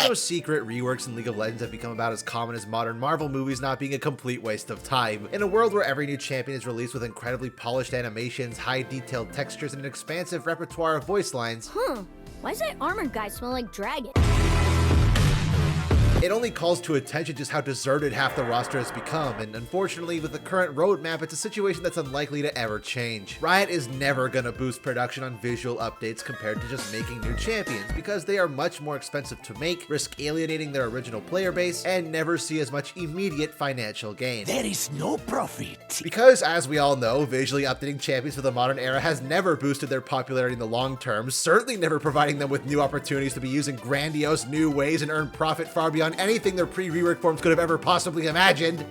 no secret, reworks in League of Legends have become about as common as modern Marvel movies not being a complete waste of time. In a world where every new champion is released with incredibly polished animations, high detailed textures, and an expansive repertoire of voice lines, Why does that armored guy smell like dragon? it only calls to attention just how deserted half the roster has become, and unfortunately with the current roadmap, it's a situation that's unlikely to ever change. Riot is never gonna boost production on visual updates compared to just making new champions, because they are much more expensive to make, risk alienating their original player base, and never see as much immediate financial gain. There is no profit. Because, as we all know, visually updating champions for the modern era has never boosted their popularity in the long term, certainly never providing them with new opportunities to be using grandiose new ways and earn profit far beyond anything their pre-rework forms could have ever possibly imagined.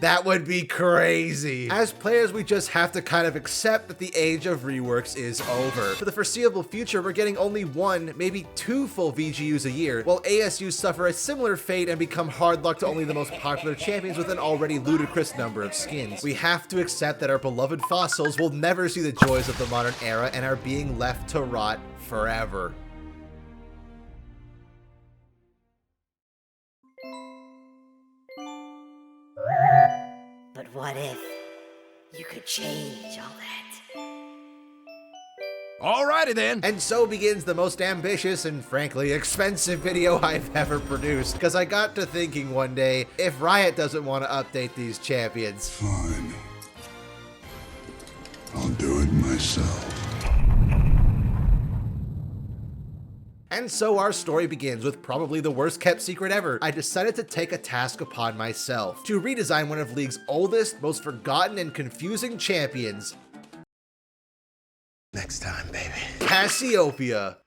That would be crazy. As players, we just have to kind of accept that the age of reworks is over. For the foreseeable future, we're getting only 1, maybe 2 full VGUs a year, while ASUs suffer a similar fate and become hard luck to only the most popular champions with an already ludicrous number of skins. We have to accept that our beloved fossils will never see the joys of the modern era and are being left to rot forever. But what if you could change all that? Alrighty then. And so begins the most ambitious and frankly expensive video I've ever produced, because I got to thinking one day, if Riot doesn't want to update these champions, Fine. I'll do it myself. And so our story begins with probably the worst kept secret ever. I decided to take a task upon myself to redesign one of League's oldest, most forgotten and confusing champions. Next time, baby. Cassiopeia.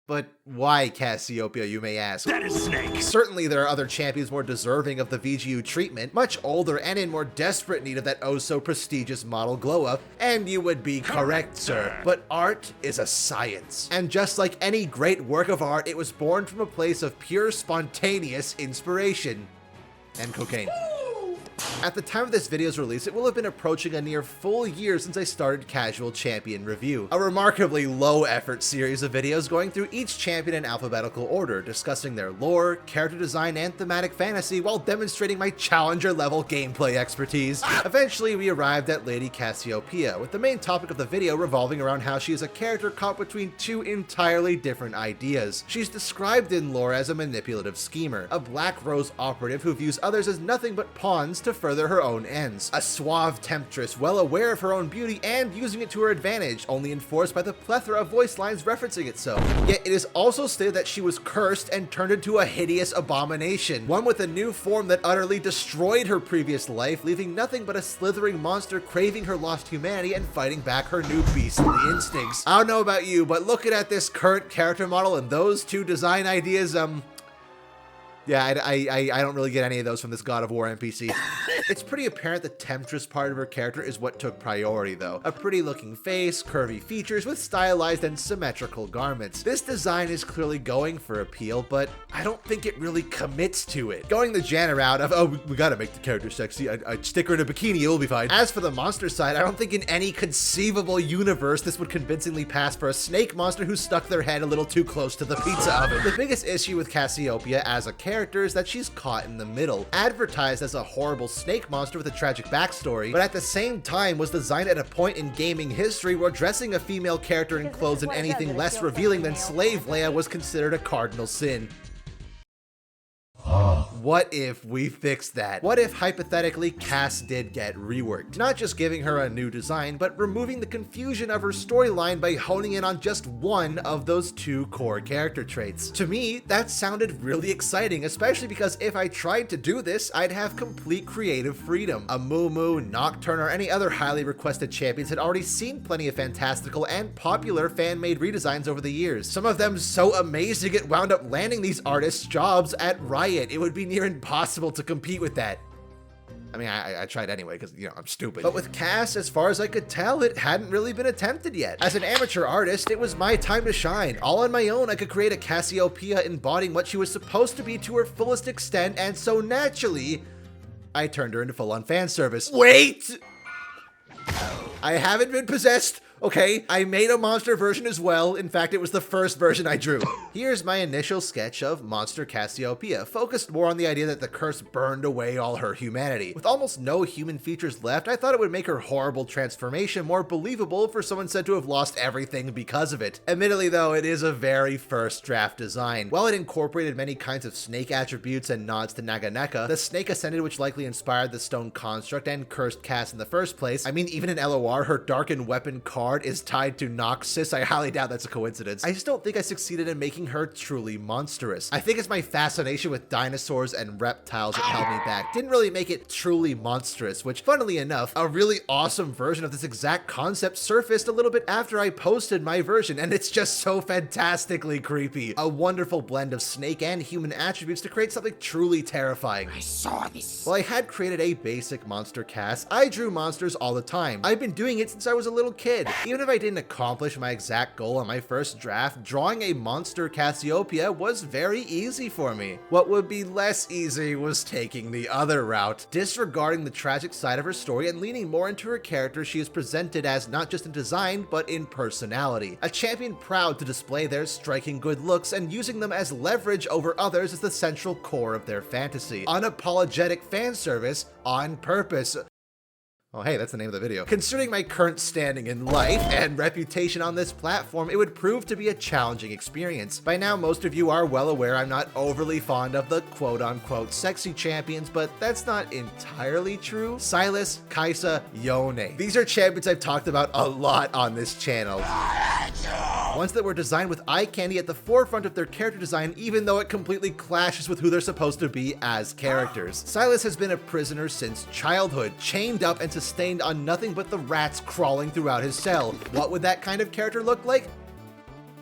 But why Cassiopeia, you may ask? That is Snake. Certainly there are other champions more deserving of the VGU treatment, much older and in more desperate need of that oh-so-prestigious model glow-up, and you would be correct, sir. But art is a science. And just like any great work of art, it was born from a place of pure spontaneous inspiration. And cocaine. At the time of this video's release, it will have been approaching a near full year since I started Casual Champion Review, a remarkably low-effort series of videos going through each champion in alphabetical order, discussing their lore, character design, and thematic fantasy while demonstrating my challenger-level gameplay expertise. Eventually, we arrived at Lady Cassiopeia, with the main topic of the video revolving around how she is a character caught between 2 entirely different ideas. She's described in lore as a manipulative schemer, a Black Rose operative who views others as nothing but pawns to further her own ends, a suave temptress well aware of her own beauty and using it to her advantage, only enforced by the plethora of voice lines referencing it so. Yet it is also stated that she was cursed and turned into a hideous abomination, one with a new form that utterly destroyed her previous life, leaving nothing but a slithering monster craving her lost humanity and fighting back her new beastly instincts. I don't know about you, but looking at this current character model and those 2 design ideas, yeah, I don't really get any of those from this God of War NPC. It's pretty apparent the temptress part of her character is what took priority though. A pretty looking face, curvy features with stylized and symmetrical garments. This design is clearly going for appeal, but I don't think it really commits to it. Going the Janna route of, oh, we gotta make the character sexy, I'd stick her in a bikini, it'll be fine. As for the monster side, I don't think in any conceivable universe this would convincingly pass for a snake monster who stuck their head a little too close to the pizza oven. The biggest issue with Cassiopeia as a character is that she's caught in the middle, advertised as a horrible snake monster with a tragic backstory, but at the same time was designed at a point in gaming history where dressing a female character in clothes in anything less revealing than Slave Leia was considered a cardinal sin. What if we fixed that? What if, hypothetically, Cass did get reworked? Not just giving her a new design, but removing the confusion of her storyline by honing in on just one of those 2 core character traits. To me, that sounded really exciting, especially because if I tried to do this, I'd have complete creative freedom. A Moo, Nocturne, or any other highly requested champions had already seen plenty of fantastical and popular fan-made redesigns over the years. Some of them so amazing it wound up landing these artists jobs at Riot. It would be near impossible to compete with that. I mean, I tried anyway because, you know, I'm stupid. But with Cass, as far as I could tell, it hadn't really been attempted yet. As an amateur artist, it was my time to shine. All on my own, I could create a Cassiopeia embodying what she was supposed to be to her fullest extent, and so naturally, I turned her into full-on fan service. Wait! I haven't been possessed Okay, I made a monster version as well. In fact, it was the first version I drew. Here's my initial sketch of Monster Cassiopeia, focused more on the idea that the curse burned away all her humanity. With almost no human features left, I thought it would make her horrible transformation more believable for someone said to have lost everything because of it. Admittedly though, it is a very first draft design. While it incorporated many kinds of snake attributes and nods to Naganeka, the snake ascended, which likely inspired the stone construct and cursed cast in the first place. I mean, even in LOR, her darkened weapon card is tied to Noxus. I highly doubt that's a coincidence. I just don't think I succeeded in making her truly monstrous. I think it's my fascination with dinosaurs and reptiles that held me back. Didn't really make it truly monstrous, which funnily enough, a really awesome version of this exact concept surfaced a little bit after I posted my version, and it's just so fantastically creepy. A wonderful blend of snake and human attributes to create something truly terrifying. I saw this. While I had created a basic monster cast, I drew monsters all the time. I've been doing it since I was a little kid. Even if I didn't accomplish my exact goal on my first draft, drawing a monster Cassiopeia was very easy for me. What would be less easy was taking the other route, disregarding the tragic side of her story and leaning more into her character she is presented as, not just in design, but in personality. A champion proud to display their striking good looks and using them as leverage over others is the central core of their fantasy. Unapologetic fan service on purpose. Oh hey, that's the name of the video. Considering my current standing in life and reputation on this platform, it would prove to be a challenging experience. By now, most of you are well aware I'm not overly fond of the quote-unquote sexy champions, but that's not entirely true. Silas, Kaisa, Yone. These are champions I've talked about a lot on this channel. Ones that were designed with eye candy at the forefront of their character design, even though it completely clashes with who they're supposed to be as characters. Silas has been a prisoner since childhood, chained up and sustained on nothing but the rats crawling throughout his cell. What would that kind of character look like?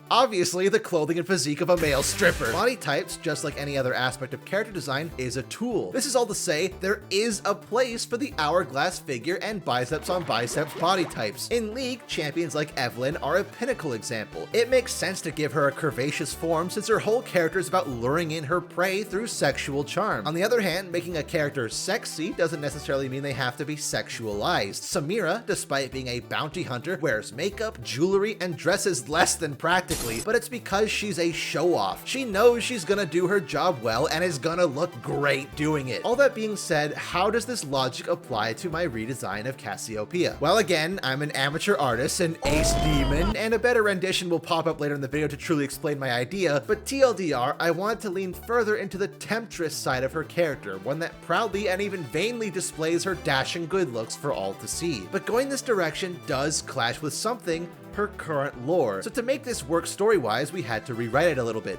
Obviously, the clothing and physique of a male stripper. Body types, just like any other aspect of character design, is a tool. This is all to say, there is a place for the hourglass figure and biceps on biceps body types. In League, champions like Evelyn are a pinnacle example. It makes sense to give her a curvaceous form since her whole character is about luring in her prey through sexual charm. On the other hand, making a character sexy doesn't necessarily mean they have to be sexualized. Samira, despite being a bounty hunter, wears makeup, jewelry, and dresses less than practical, but it's because she's a show-off. She knows she's gonna do her job well and is gonna look great doing it. All that being said, how does this logic apply to my redesign of Cassiopeia? Well, again, I'm an amateur artist, an ace demon, and a better rendition will pop up later in the video to truly explain my idea, but TLDR, I want to lean further into the temptress side of her character, one that proudly and even vainly displays her dashing good looks for all to see. But going this direction does clash with something, her current lore. So to make this work story-wise, we had to rewrite it a little bit.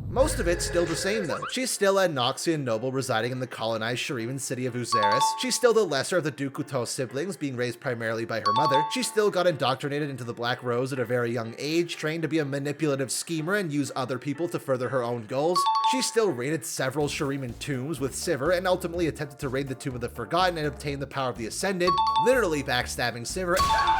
Most of it's still the same though. She's still a Noxian noble residing in the colonized Shuriman city of Uzeris. She's still the lesser of the Dukuto siblings, being raised primarily by her mother. She still got indoctrinated into the Black Rose at a very young age, trained to be a manipulative schemer and use other people to further her own goals. She still raided several Shuriman tombs with Sivir and ultimately attempted to raid the Tomb of the Forgotten and obtain the power of the Ascended, literally backstabbing Sivir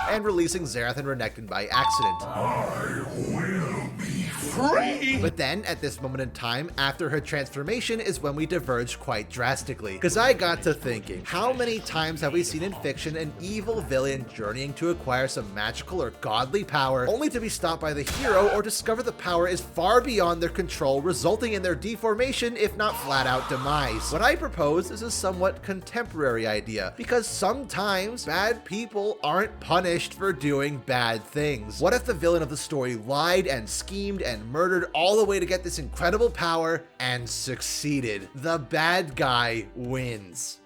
and releasing Xerath and Renekton by accident. I will be free! But then, at this moment in time, after her transformation is when we diverged quite drastically. Because I got to thinking, how many times have we seen in fiction an evil villain journeying to acquire some magical or godly power, only to be stopped by the hero or discover the power is far beyond their control, resulting in their deformation, if not flat out demise? What I propose is a somewhat contemporary idea, because sometimes bad people aren't punished for doing bad things. What if the villain of the story lied and schemed and murdered all the way to get this incredible power and succeeded? The bad guy wins.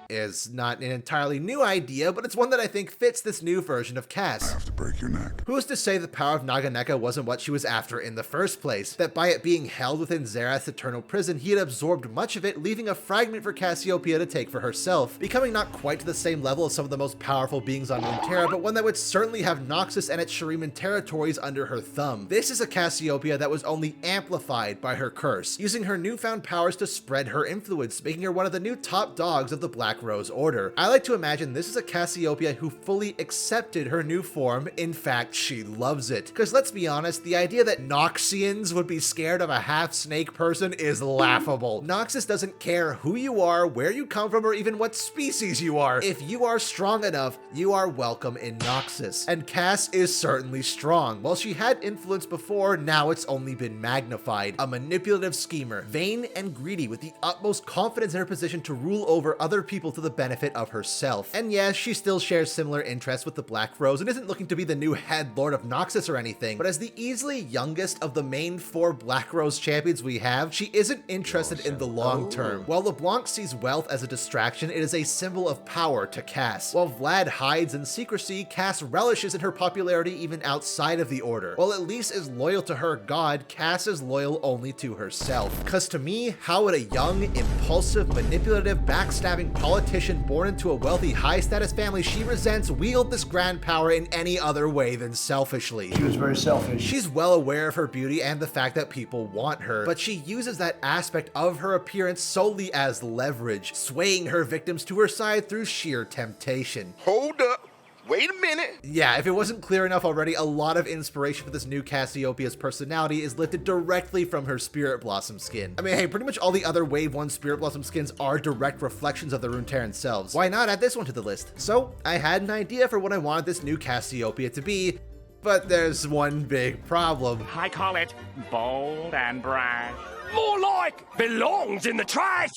Is not an entirely new idea, but it's one that I think fits this new version of Cass. I have to break your neck. Who's to say the power of Naganeka wasn't what she was after in the first place? That by it being held within Xerath's eternal prison, he had absorbed much of it, leaving a fragment for Cassiopeia to take for herself, becoming not quite to the same level as some of the most powerful beings on Runeterra, but one that would certainly have Noxus and its Shuriman territories under her thumb. This is a Cassiopeia that was only amplified by her curse, using her newfound powers to spread her influence, making her one of the new top dogs of the Black Black Rose Order. I like to imagine this is a Cassiopeia who fully accepted her new form. In fact, she loves it. Because let's be honest, the idea that Noxians would be scared of a half-snake person is laughable. Noxus doesn't care who you are, where you come from, or even what species you are. If you are strong enough, you are welcome in Noxus. And Cass is certainly strong. While she had influence before, now it's only been magnified. A manipulative schemer, vain and greedy with the utmost confidence in her position to rule over other people to the benefit of herself. And yes, she still shares similar interests with the Black Rose and isn't looking to be the new head lord of Noxus or anything, but as the easily youngest of the main 4 Black Rose champions we have, she isn't interested in the long term. While LeBlanc sees wealth as a distraction, it is a symbol of power to Cass. While Vlad hides in secrecy, Cass relishes in her popularity even outside of the Order. While Elise is loyal to her god, Cass is loyal only to herself. Cause to me, how would a young, impulsive, manipulative, backstabbing politician born into a wealthy, high-status family she resents wield this grand power in any other way than selfishly? She was very selfish. She's well aware of her beauty and the fact that people want her, but she uses that aspect of her appearance solely as leverage, swaying her victims to her side through sheer temptation. Hold up. Wait a minute. Yeah, if it wasn't clear enough already, a lot of inspiration for this new Cassiopeia's personality is lifted directly from her Spirit Blossom skin. I mean, hey, pretty much all the other Wave 1 Spirit Blossom skins are direct reflections of the Runeterran selves. Why not add this one to the list? So, I had an idea for what I wanted this new Cassiopeia to be, but there's one big problem. I call it bold and brash. More like belongs in the trash.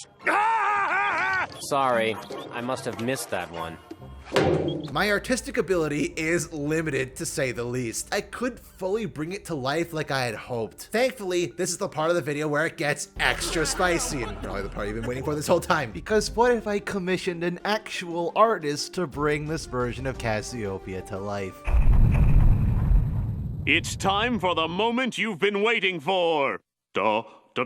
Sorry, I must have missed that one. My artistic ability is limited, to say the least. I could fully bring it to life like I had hoped. Thankfully, this is the part of the video where it gets extra spicy, and probably the part you've been waiting for this whole time. Because what if I commissioned an actual artist to bring this version of Cassiopeia to life? It's time for the moment you've been waiting for. Duh. I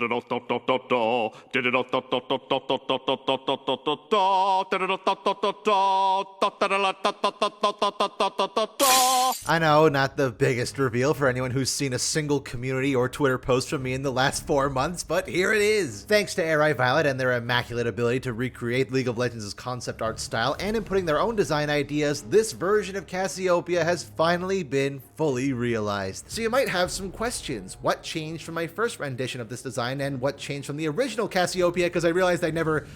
know, not the biggest reveal for anyone who's seen a single community or Twitter post from me in the last 4 months, but here it is. Thanks to Eri Violet and their immaculate ability to recreate League of Legends' concept art style and inputting their own design ideas, this version of Cassiopeia has finally been fully realized. So you might have some questions. What changed from my first rendition of this design, and what changed from the original Cassiopeia? Because I realized I never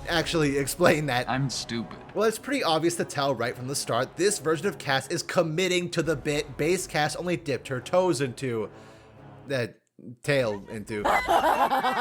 actually explained that. I'm stupid. Well, it's pretty obvious to tell right from the start, this version of Cass is committing to the bit base Cass only dipped her toes into. Tail into.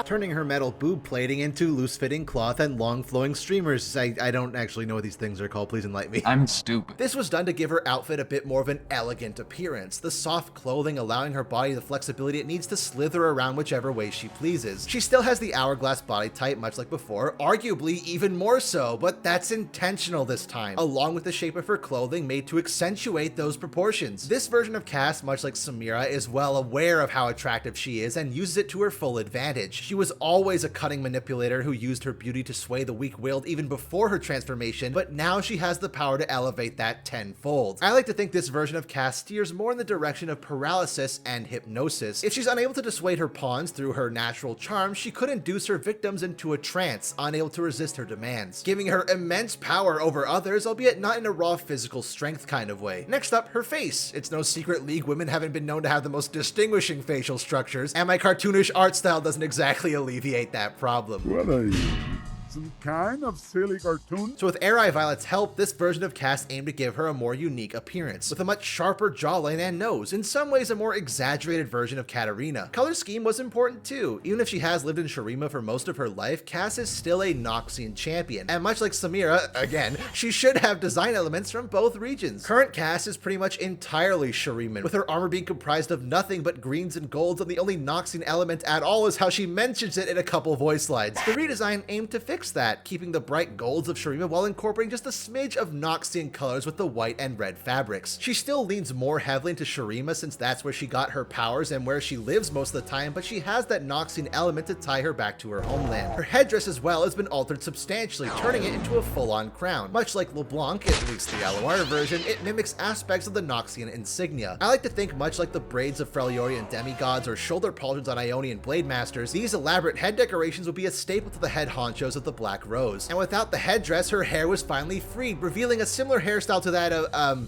Turning her metal boob plating into loose-fitting cloth and long flowing streamers. I don't actually know what these things are called, please enlighten me. I'm stupid. This was done to give her outfit a bit more of an elegant appearance, the soft clothing allowing her body the flexibility it needs to slither around whichever way she pleases. She still has the hourglass body type much like before, arguably even more so, but that's intentional this time, along with the shape of her clothing made to accentuate those proportions. This version of Cass, much like Samira, is well aware of how attractive she is and uses it to her full advantage. She was always a cunning manipulator who used her beauty to sway the weak-willed even before her transformation, but now she has the power to elevate that tenfold. I like to think this version of Cass steers more in the direction of paralysis and hypnosis. If she's unable to dissuade her pawns through her natural charm, she could induce her victims into a trance, unable to resist her demands, giving her immense power over others, albeit not in a raw physical strength kind of way. Next up, her face. It's no secret League women haven't been known to have the most distinguishing facial structures, and my cartoonish art style doesn't exactly alleviate that problem. What are you? Some kind of silly cartoon? So with Eri Violet's help, this version of Cass aimed to give her a more unique appearance, with a much sharper jawline and nose, in some ways a more exaggerated version of Katarina. Color scheme was important too. Even if she has lived in Shurima for most of her life, Cass is still a Noxian champion, and much like Samira, again, she should have design elements from both regions. Current Cass is pretty much entirely Shuriman, with her armor being comprised of nothing but greens and golds, and the only Noxian element at all is how she mentions it in a couple voice lines. The redesign aimed to fix that, keeping the bright golds of Shurima while incorporating just a smidge of Noxian colors with the white and red fabrics. She still leans more heavily into Shurima since that's where she got her powers and where she lives most of the time, but she has that Noxian element to tie her back to her homeland. Her headdress as well has been altered substantially, turning it into a full-on crown. Much like LeBlanc, at least the LOR version, it mimics aspects of the Noxian insignia. I like to think much like the braids of Freljordian demigods or shoulder pauldrons on Ionian blade masters, these elaborate head decorations will be a staple to the head honchos of the the Black Rose. And without the headdress, her hair was finally freed, revealing a similar hairstyle to that of,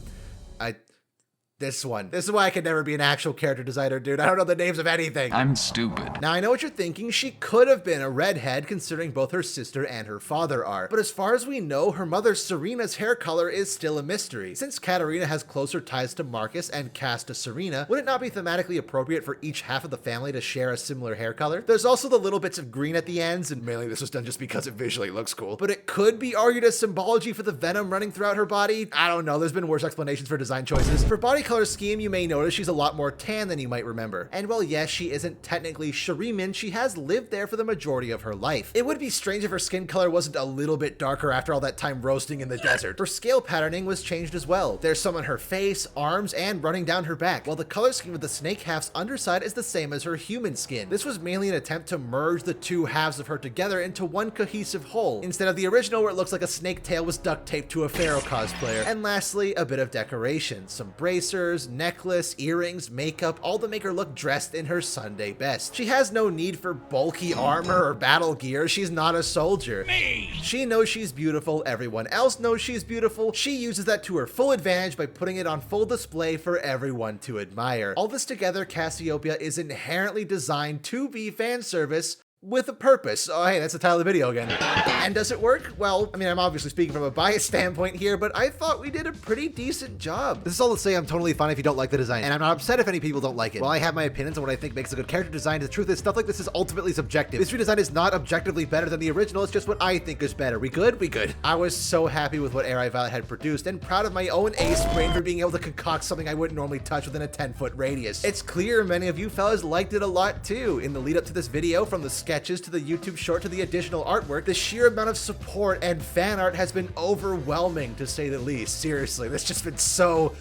this one. This is why I could never be an actual character designer, dude. I don't know the names of anything. I'm stupid. Now, I know what you're thinking. She could have been a redhead, considering both her sister and her father are. But as far as we know, her mother Serena's hair color is still a mystery. Since Katarina has closer ties to Marcus and Cass to Serena, would it not be thematically appropriate for each half of the family to share a similar hair color? There's also the little bits of green at the ends, and mainly this was done just because it visually looks cool. But it could be argued as symbology for the venom running throughout her body. I don't know. There's been worse explanations for design choices. For body color scheme, you may notice she's a lot more tan than you might remember. And while yes, she isn't technically Shuriman, she has lived there for the majority of her life. It would be strange if her skin color wasn't a little bit darker after all that time roasting in the desert. Her scale patterning was changed as well. There's some on her face, arms, and running down her back, while the color scheme of the snake half's underside is the same as her human skin. This was mainly an attempt to merge the two halves of her together into one cohesive whole, instead of the original where it looks like a snake tail was duct taped to a pharaoh cosplayer. And lastly, a bit of decoration. Some bracers, necklace, earrings, makeup, all to make her look dressed in her Sunday best. She has no need for bulky armor or battle gear. She's not a soldier. She knows she's beautiful. Everyone else knows she's beautiful. She uses that to her full advantage by putting it on full display for everyone to admire. All this together, Cassiopeia is inherently designed to be fan service with a purpose. Oh, hey, that's the title of the video again. And does it work? Well, I mean, I'm obviously speaking from a biased standpoint here, but I thought we did a pretty decent job. This is all to say I'm totally fine if you don't like the design, and I'm not upset if any people don't like it. While I have my opinions on what I think makes a good character design, the truth is stuff like this is ultimately subjective. This redesign is not objectively better than the original, it's just what I think is better. We good? We good. I was so happy with what Air Violet had produced, and proud of my own ace brain for being able to concoct something I wouldn't normally touch within a 10-foot radius. It's clear many of you fellas liked it a lot too. In the lead up to this video, from the sketches to the YouTube short to the additional artwork, the sheer amount of support and fan art has been overwhelming, to say the least. Seriously, there's just been so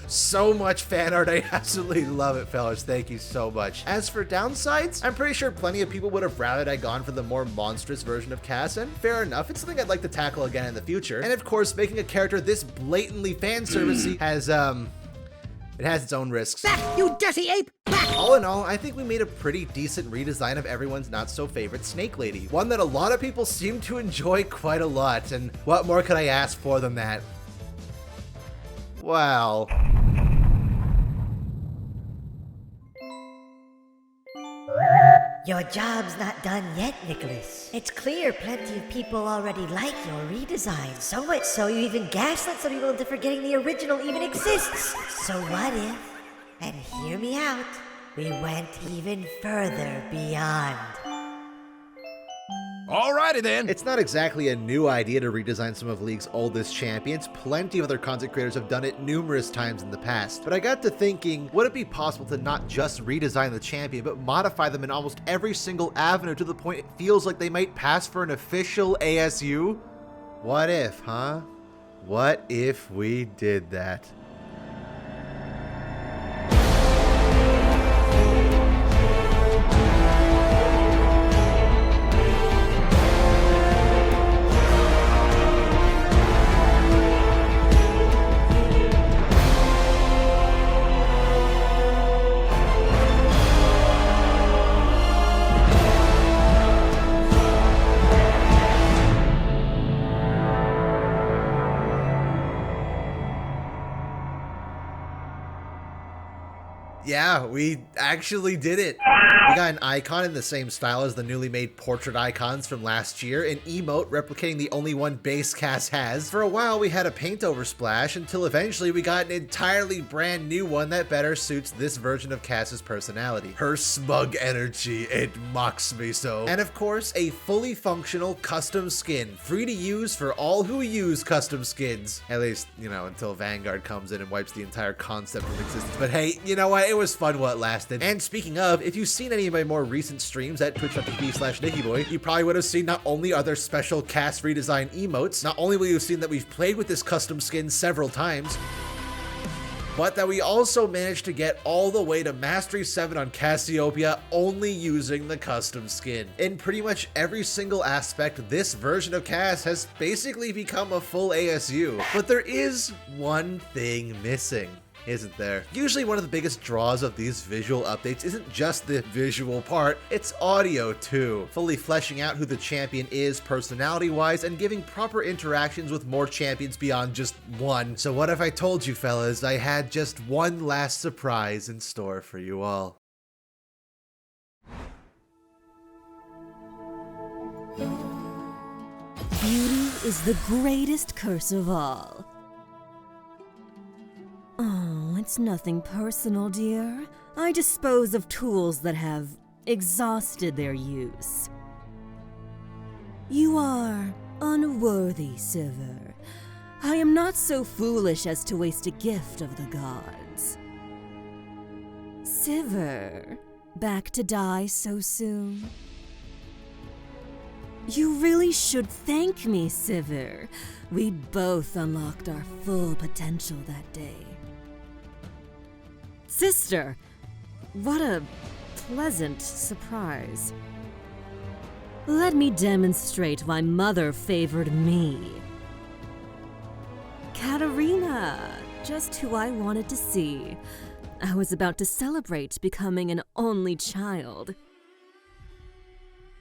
much fan art. I absolutely love it, fellas. Thank you so much. As for downsides, I'm pretty sure plenty of people would have rather I'd gone for the more monstrous version of Cass, and fair enough, it's something I'd like to tackle again in the future. And of course, making a character this blatantly fan servicey has it has its own risks. Back, you dirty ape! Back! All in all, I think we made a pretty decent redesign of everyone's not-so-favorite Snake Lady. One that a lot of people seem to enjoy quite a lot, and what more could I ask for than that? Well... Your job's not done yet, Nicholas. It's clear plenty of people already like your redesign. So much so you even gaslit some people into forgetting the original even exists. So what if, and hear me out, we went even further beyond? Alrighty then. It's not exactly a new idea to redesign some of League's oldest champions. Plenty of other content creators have done it numerous times in the past. But I got to thinking, would it be possible to not just redesign the champion, but modify them in almost every single avenue to the point it feels like they might pass for an official ASU? What if, huh? What if we did that? Yeah, we actually did it. We got an icon in the same style as the newly made portrait icons from last year, an emote replicating the only one base Cass has. For a while we had a paint over splash until eventually we got an entirely brand new one that better suits this version of Cass's personality. Her smug energy, it mocks me so. And of course, a fully functional custom skin, free to use for all who use custom skins. At least, you know, until Vanguard comes in and wipes the entire concept from existence. But hey, you know what? It was fun while it lasted. And speaking of, if you've seen any of my more recent streams at twitch.tv/NickyBoy, you probably would have seen not only are there special Cass redesign emotes, not only will you have seen that we've played with this custom skin several times, but that we also managed to get all the way to Mastery 7 on Cassiopeia only using the custom skin. In pretty much every single aspect, this version of Cass has basically become a full ASU. But there is one thing missing. isn't there? Usually one of the biggest draws of these visual updates isn't just the visual part, it's audio too, fully fleshing out who the champion is personality-wise and giving proper interactions with more champions beyond just one. So what if I told you fellas I had just one last surprise in store for you all? Beauty is the greatest curse of all. Oh, it's nothing personal, dear. I dispose of tools that have exhausted their use. You are unworthy, Sivir. I am not so foolish as to waste a gift of the gods. Sivir, back to die so soon? You really should thank me, Sivir. We both unlocked our full potential that day. Sister, what a pleasant surprise. Let me demonstrate why Mother favored me. Katarina, just who I wanted to see. I was about to celebrate becoming an only child.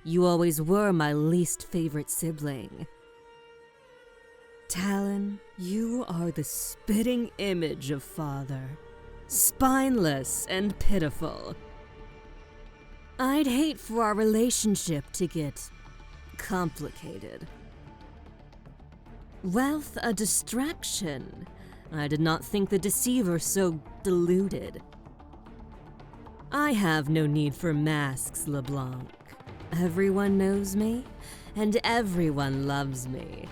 You always were my least favorite sibling. Talon, you are the spitting image of father. Spineless and pitiful. I'd hate for our relationship to get complicated. Wealth a distraction. I did not think the deceiver so deluded. I have no need for masks, LeBlanc. Everyone knows me, and everyone loves me.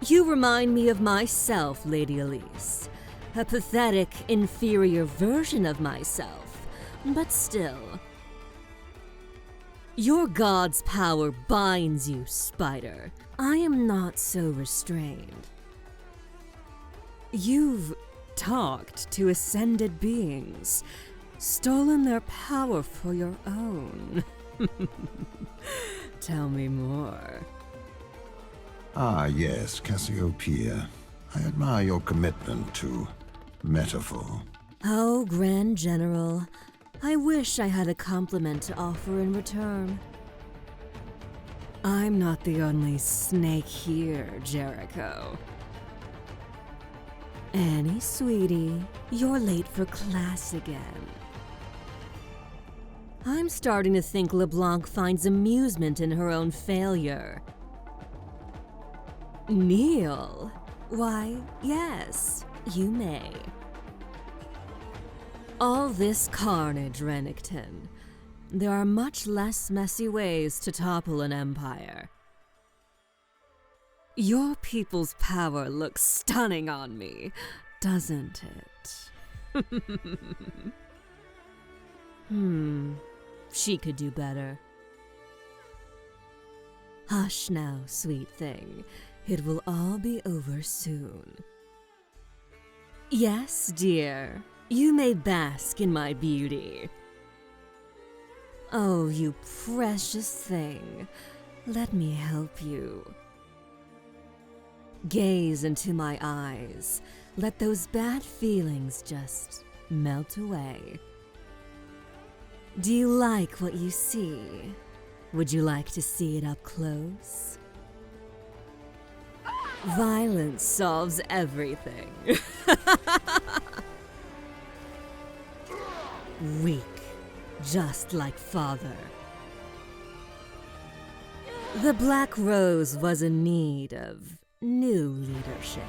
You remind me of myself, Lady Elise. A pathetic, inferior version of myself, but still. Your god's power binds you, Spider. I am not so restrained. You've talked to ascended beings, stolen their power for your own. Tell me more. Ah, yes, Cassiopeia. I admire your commitment to metaphor. Oh, Grand General, I wish I had a compliment to offer in return. I'm not the only snake here, Jericho. Annie, sweetie, you're late for class again. I'm starting to think LeBlanc finds amusement in her own failure. Kneel? Why, yes, you may. All this carnage, Renekton. There are much less messy ways to topple an empire. Your people's power looks stunning on me, doesn't it? She could do better. Hush now, sweet thing. It will all be over soon. Yes, dear. You may bask in my beauty. Oh, you precious thing. Let me help you. Gaze into my eyes. Let those bad feelings just melt away. Do you like what you see? Would you like to see it up close? Violence solves everything. Weak, just like father. The Black Rose was in need of new leadership.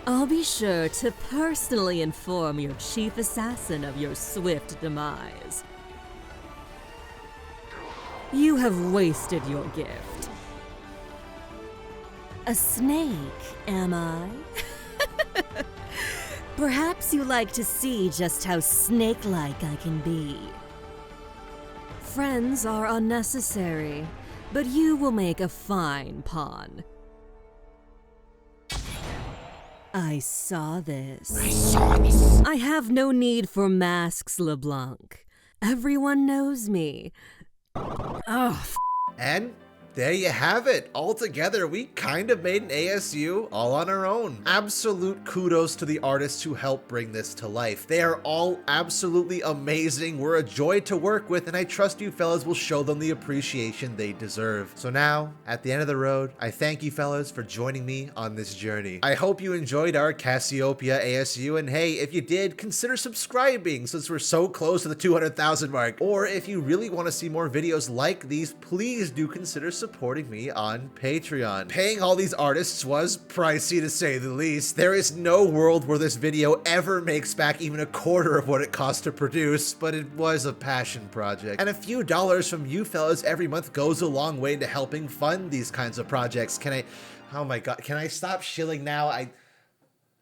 I'll be sure to personally inform your chief assassin of your swift demise. You have wasted your gift. A snake, am I? Perhaps you like to see just how snake-like I can be. Friends are unnecessary, but you will make a fine pawn. I saw this. I have no need for masks, LeBlanc. Everyone knows me. Oh, And there you have it. Altogether, we kind of made an ASU all on our own. Absolute kudos to the artists who helped bring this to life. They are all absolutely amazing. We're a joy to work with, and I trust you fellas will show them the appreciation they deserve. So now, at the end of the road, I thank you fellas for joining me on this journey. I hope you enjoyed our Cassiopeia ASU, and hey, if you did, consider subscribing since we're so close to the 200,000 mark. Or if you really want to see more videos like these, please do consider supporting me on Patreon. Paying all these artists was pricey to say the least. There is no world where this video ever makes back even a quarter of what it cost to produce, but it was a passion project. And a few dollars from you fellas every month goes a long way to helping fund these kinds of projects. Oh my god, can I stop shilling now?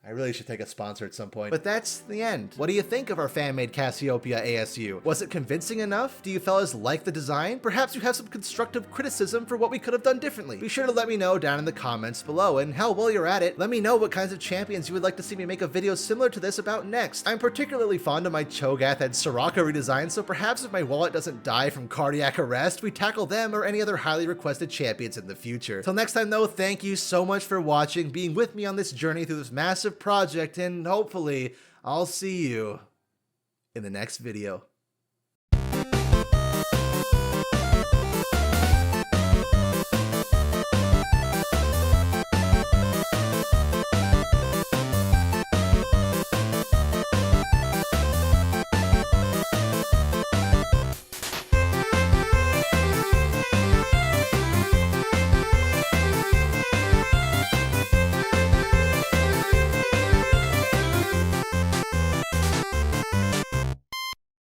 I really should take a sponsor at some point. But that's the end. What do you think of our fan-made Cassiopeia ASU? Was it convincing enough? Do you fellas like the design? Perhaps you have some constructive criticism for what we could have done differently. Be sure to let me know down in the comments below. And hell, while you're at it, let me know what kinds of champions you would like to see me make a video similar to this about next. I'm particularly fond of my cho'gath and Soraka redesign, so perhaps if my wallet doesn't die from cardiac arrest, we tackle them or any other highly requested champions in the future. Till next time though, thank you so much for watching, being with me on this journey through this massive project, and hopefully I'll see you in the next video.